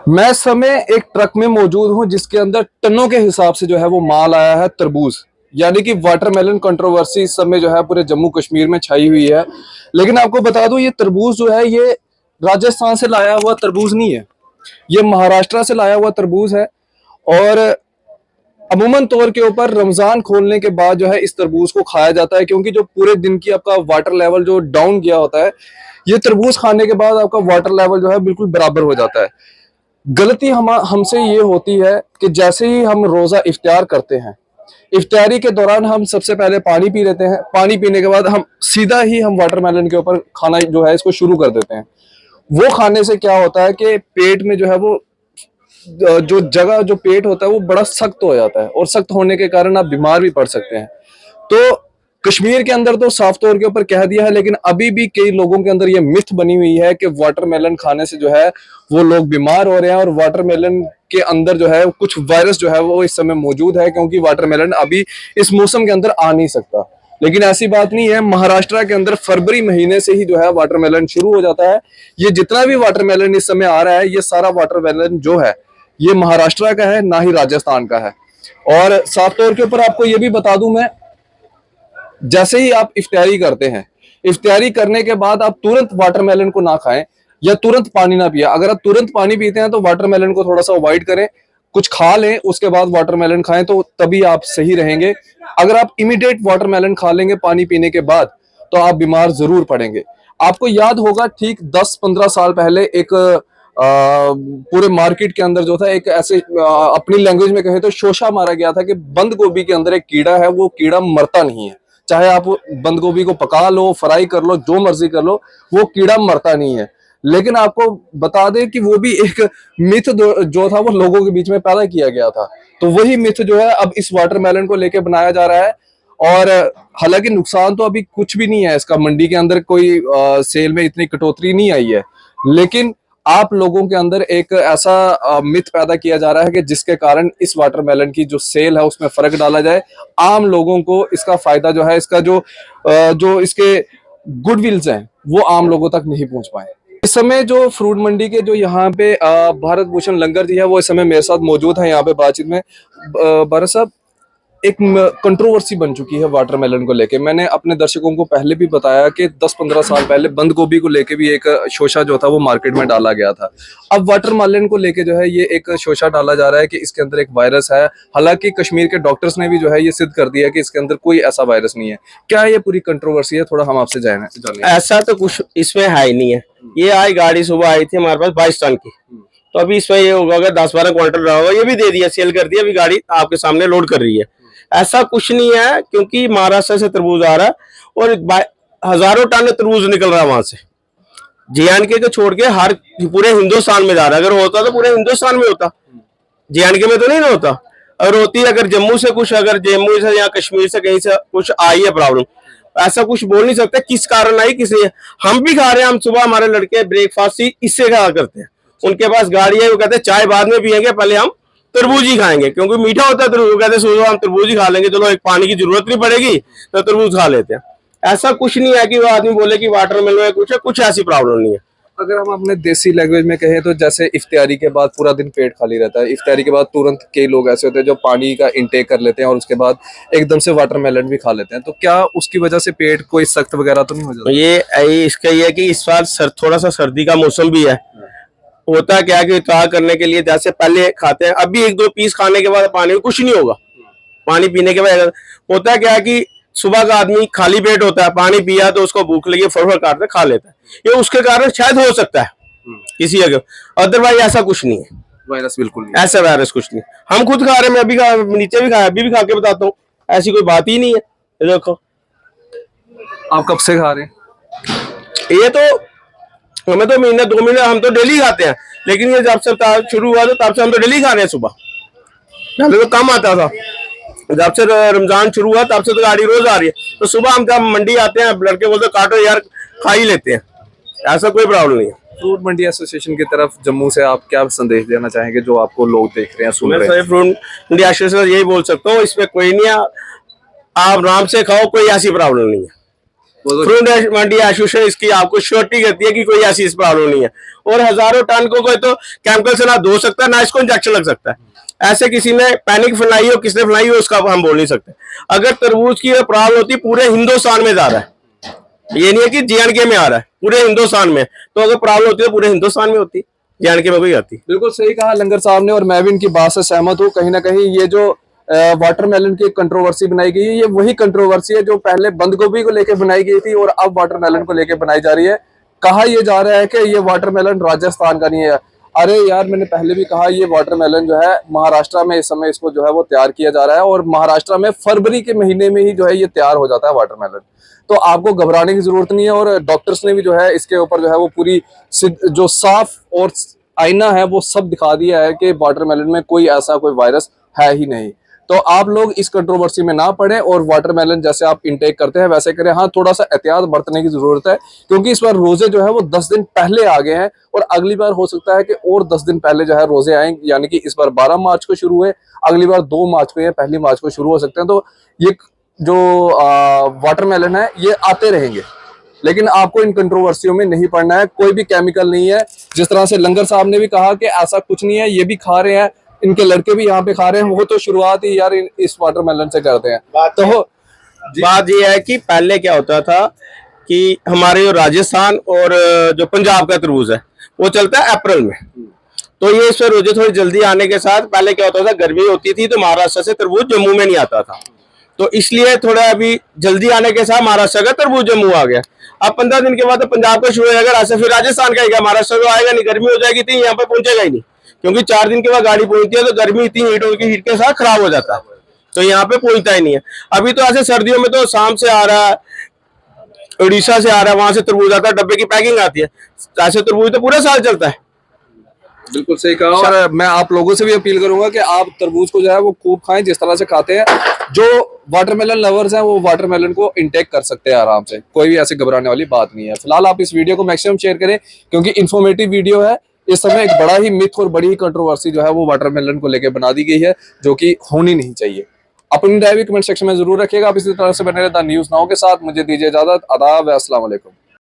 मैं इस समय एक ट्रक में मौजूद हूं जिसके अंदर टनों के हिसाब से जो है वो माल आया है तरबूज, यानी कि वाटरमेलन कंट्रोवर्सी इस समय जो है पूरे जम्मू कश्मीर में छाई हुई है। लेकिन आपको बता दूं, ये तरबूज जो है ये राजस्थान से लाया हुआ तरबूज नहीं है, ये महाराष्ट्र से लाया हुआ तरबूज है। और अमूमन तौर के ऊपर रमजान खोलने के बाद जो है इस तरबूज को खाया जाता है, क्योंकि जो पूरे दिन की आपका वाटर लेवल जो डाउन गया होता है, ये तरबूज खाने के बाद आपका वाटर लेवल जो है बिल्कुल बराबर हो जाता है। गलती हमसे ये होती है कि जैसे ही हम रोजा इफ्तार करते हैं, इफ्तारी के दौरान हम सबसे पहले पानी पी लेते हैं। पानी पीने के बाद हम वाटरमेलन के ऊपर खाना जो है इसको शुरू कर देते हैं। वो खाने से क्या होता है कि पेट में जो है वो जो पेट होता है वो बड़ा सख्त हो जाता है, और सख्त होने के कारण आप बीमार भी पड़ सकते हैं। तो कश्मीर के अंदर तो साफ तौर के ऊपर कह दिया है, लेकिन अभी भी कई लोगों के अंदर ये मिथ बनी हुई है कि वाटरमेलन खाने से जो है वो लोग बीमार हो रहे हैं, और वाटरमेलन के अंदर जो है कुछ वायरस जो है वो इस समय मौजूद है, क्योंकि वाटरमेलन अभी इस मौसम के अंदर आ नहीं सकता। लेकिन ऐसी बात नहीं है, महाराष्ट्र के अंदर फरवरी महीने से ही जो है वाटरमेलन शुरू हो जाता है। ये जितना भी वाटरमेलन इस समय आ रहा है, ये सारा वाटरमेलन जो है ये महाराष्ट्र का है, ना ही राजस्थान का है। और साफ तौर के ऊपर आपको ये भी बता दूं मैं, जैसे ही आप इफ्तारी करते हैं, इफ्तारी करने के बाद आप तुरंत वाटरमेलन को ना खाएं या तुरंत पानी ना पिए। अगर आप तुरंत पानी पीते हैं तो वाटरमेलन को थोड़ा सा अवॉइड करें, कुछ खा लें उसके बाद वाटरमेलन खाएं, तो तभी आप सही रहेंगे। अगर आप इमीडिएट वाटरमेलन खा लेंगे पानी पीने के बाद, तो आप बीमार जरूर पड़ेंगे। आपको याद होगा, ठीक 10-15 साल पहले एक पूरे मार्केट के अंदर जो था एक ऐसे अपनी लैंग्वेज में कहे तो शोषा मारा गया था कि बंद गोभी के अंदर एक कीड़ा है, वो कीड़ा मरता नहीं है। चाहे आप बंद गोभी को पका लो, फ्राई कर लो, जो मर्जी कर लो, वो कीड़ा मरता नहीं है। लेकिन आपको बता दें कि वो भी एक मिथ जो था वो लोगों के बीच में पैदा किया गया था। तो वही मिथ जो है अब इस वाटरमेलन को लेके बनाया जा रहा है। और हालांकि नुकसान तो अभी कुछ भी नहीं है इसका, मंडी के अंदर कोई सेल में इतनी कटौती नहीं आई है, लेकिन आप लोगों के अंदर एक ऐसा मिथ पैदा किया जा रहा है कि जिसके कारण इस वाटरमेलन की जो सेल है उसमें फर्क डाला जाए। आम लोगों को इसका फायदा जो है, इसका जो इसके गुडविल्स हैं वो आम लोगों तक नहीं पहुंच पाए। इस समय जो फ्रूट मंडी के जो यहाँ पे भारत भूषण लंगर जी है, वो इस समय मेरे साथ मौजूद है यहाँ पे बातचीत में। भारत साहब, एक कंट्रोवर्सी बन चुकी है वाटरमेलन को लेके। मैंने अपने दर्शकों को पहले भी बताया कि 10-15 साल पहले बंद गोभी को लेके भी एक शोषा जो था वो मार्केट में डाला गया था। अब वाटरमेलन को लेके जो है ये एक शोषा डाला जा रहा है कि इसके अंदर एक वायरस है। हालांकि कश्मीर के डॉक्टर्स ने भी जो है ये सिद्ध कर दिया कि इसके अंदर कोई ऐसा वायरस नहीं है। क्या ये पूरी कंट्रोवर्सी है, थोड़ा हम आपसे जाने। ऐसा तो कुछ इसमें है ही नहीं है। ये आई गाड़ी सुबह आई थी हमारे पास 22 टन की, तो अभी इसमें ये होगा अगर 10-12 क्वांटल रहा होगा, ये भी दे दिया, सेल कर दिया, अभी गाड़ी आपके सामने लोड कर रही है। ऐसा कुछ नहीं है, क्योंकि महाराष्ट्र से तरबूज आ रहा है और हजारों टन तरबूज निकल रहा है वहां से। JNK को छोड़ के हर पूरे हिंदुस्तान में जा रहा है। अगर होता तो पूरे हिंदुस्तान में होता, JNK में तो नहीं ना होता। अगर होती, अगर जम्मू से कुछ, अगर जम्मू से या कश्मीर से कहीं से कुछ आई है प्रॉब्लम, ऐसा कुछ बोल नहीं सकते किस कारण आई, किसी हम भी खा रहे हैं। हम सुबह हमारे लड़के ब्रेकफास्ट ही इससे खा करते हैं। उनके पास गाड़ी है, वो कहते हैं चाय बाद में पियेंगे, पहले हम तरबूज ही खाएंगे, क्योंकि मीठा होता है तरबूज। कहते हैं सुबह हम तरबूज ही खा लेंगे, चलो एक पानी की जरूरत नहीं पड़ेगी तो तरबूज खा लेते हैं। ऐसा कुछ नहीं है कि वो आदमी बोले कि वाटरमेलन में कुछ है, कुछ ऐसी प्रॉब्लम नहीं है। अगर हम अपने देसी लैंग्वेज में कहें तो जैसे इफ्तारी के बाद पूरा दिन पेट खाली रहता है, इफ्तारी के बाद तुरंत कई लोग ऐसे होते हैं जो पानी का इंटेक कर लेते हैं और उसके बाद एकदम से वाटरमेलन भी खा लेते हैं, तो क्या उसकी वजह से पेट कोई सख्त वगैरह तो नहीं हो जाता? ये इसका ये है कि इस बार थोड़ा सा सर्दी का मौसम भी है। होता क्या है कि इफ्तार करने के लिए जैसे पहले खाते हैं, अभी 1-2 पीस खाने के बाद पानी कुछ नहीं होगा। पानी पीने के बाद होता क्या है कि सुबह का आदमी खाली पेट होता है, पानी पिया तो उसको भूख लगी, फटाफट काटते खा लेता है। ये उसके कारण शायद हो सकता है किसी जगह, अदरवाइज ऐसा कुछ नहीं है। वायरस बिल्कुल नहीं, ऐसा वायरस कुछ नहीं। हम खुद खा रहे हैं, मैं अभी नीचे भी खाया, अभी भी खा के बताता हूँ, ऐसी कोई बात ही नहीं है। देखो, आप कब से खा रहे हैं? ये तो हमें तो 1-2 महीने हम तो डेली खाते हैं, लेकिन ये जब से शुरू हुआ तो तब से हम तो डेली खा रहे हैं। सुबह पहले तो कम आता था, जब से रमजान शुरू हुआ तब से तो गाड़ी रोज आ रही है। तो सुबह हम जब मंडी आते हैं, लड़के बोलते काटो यार, खा ही लेते हैं, ऐसा कोई प्रॉब्लम नहीं है। फ्रूट मंडी एसोसिएशन की तरफ जम्मू से आप क्या संदेश देना चाहेंगे जो आपको लोग देख रहे हैं, सुन रहे हैं? फ्रूट मंडी एसोसिएशन यही बोल सकता हूँ, इसमें कोई नहीं है, आप आराम से खाओ, कोई ऐसी प्रॉब्लम नहीं है। फ्रूट मंडी एसोसिएशन इसकी आपको श्योरिटी करती है कि कोई ऐसी इस प्रॉब्लम नहीं है। और हजारों टन को कोई तो केमिकल से ना धो सकता है ना इसको इंजेक्शन लग सकता है। ऐसे किसी ने पैनिक फैलाई हो, किसने फैलाई हो, उसका हम बोल नहीं सकते। अगर तरबूज की प्रॉब्लम होती पूरे हिंदुस्तान में जा रहा है, ये नहीं है कि JNK में आ रहा है, पूरे हिंदुस्तान में। तो अगर प्रॉब्लम होती है पूरे हिंदुस्तान में होती, JNK में कोई आती। बिल्कुल सही कहा लंगर साहब ने और मैं भी इनकी बात से सहमत हूँ। कहीं ना कहीं ये जो वाटरमेलन की कंट्रोवर्सी बनाई गई है, ये वही कंट्रोवर्सी है जो पहले बंद गोभी को लेकर बनाई गई थी और अब वाटरमेलन को लेकर बनाई जा रही है। कहा यह जा रहा है कि ये वाटरमेलन राजस्थान का नहीं है। अरे यार, मैंने पहले भी कहा ये वाटरमेलन जो है महाराष्ट्र में इस समय इसको जो है वो तैयार किया जा रहा है और महाराष्ट्र में फरवरी के महीने में ही जो है ये तैयार हो जाता है वाटरमेलन। तो आपको घबराने की जरूरत नहीं है और डॉक्टर्स ने भी जो है इसके ऊपर जो है वो पूरी जो साफ और आईना है वो सब दिखा दिया है कि वाटरमेलन में कोई ऐसा कोई वायरस है ही नहीं। तो आप लोग इस कंट्रोवर्सी में ना पड़े और वाटरमेलन जैसे आप इनटेक करते हैं वैसे करें। हाँ, थोड़ा सा एहतियात बरतने की जरूरत है क्योंकि इस बार रोजे जो है वो 10 दिन पहले आ गए हैं और अगली बार हो सकता है कि और 10 दिन पहले जो है रोजे आए, यानी कि इस बार 12 मार्च को शुरू हुए, अगली बार 2 मार्च को या 1 मार्च को शुरू हो सकते हैं। तो ये जो वाटरमेलन है ये आते रहेंगे, लेकिन आपको इन कंट्रोवर्सियों में नहीं पड़ना है। कोई भी केमिकल नहीं है। जिस तरह से लंगर साहब ने भी कहा कि ऐसा कुछ नहीं है, ये भी खा रहे हैं, इनके लड़के भी यहाँ पे खा रहे हैं। वो तो शुरुआत ही यार इस वाटरमेलन से करते हैं। बात ये है कि पहले क्या होता था कि हमारे जो राजस्थान और जो पंजाब का तरबूज है वो चलता है अप्रैल में। तो ये इस रोजे थोड़ी जल्दी आने के साथ पहले क्या होता था, गर्मी होती थी तो महाराष्ट्र से तरबूज जम्मू में नहीं आता था, तो इसलिए थोड़ा अभी जल्दी आने के साथ महाराष्ट्र का तरबूज जम्मू आ गया। अब 15 दिन के बाद तो पंजाब का शुरू हो जाएगा, ऐसे फिर राजस्थान का ही, महाराष्ट्र को आएगा नहीं, गर्मी हो जाएगी तो यहाँ पे पहुंचेगा ही नहीं, क्योंकि 4 दिन के बाद गाड़ी पहुंचती है तो गर्मी इतनी हीट होगी, हीट के साथ खराब हो जाता है, तो यहाँ पे पहुंचता ही नहीं है। अभी तो ऐसे सर्दियों में तो शाम से आ रहा है, उड़ीसा से आ रहा है, वहां से तरबूज आता है, डब्बे की पैकिंग आती है, ऐसे तरबूज तो पूरा साल चलता है। बिल्कुल सही कहा और मैं आप लोगों से भी अपील करूंगा कि आप तरबूज को जो है वो खूब खाएं जिस तरह से खाते हैं। जो वाटरमेलन लवर्स हैं वो वाटरमेलन को इंटेक कर सकते हैं आराम से, कोई भी ऐसे घबराने वाली बात नहीं है। फिलहाल आप इस वीडियो को मैक्सिमम शेयर करें क्योंकि इन्फॉर्मेटिव वीडियो है। इस समय एक बड़ा ही मिथ और बड़ी ही कंट्रोवर्सी जो है वो वाटरमेलन को लेकर बना दी गई है जो कि होनी नहीं चाहिए। अपनी राय भी कमेंट सेक्शन में जरूर रखिएगा। आप इसी तरह से बने रहता न्यूज़ नाउ के साथ। मुझे दीजिए इजाजत। आदाब, अस्सलाम वालेकुम।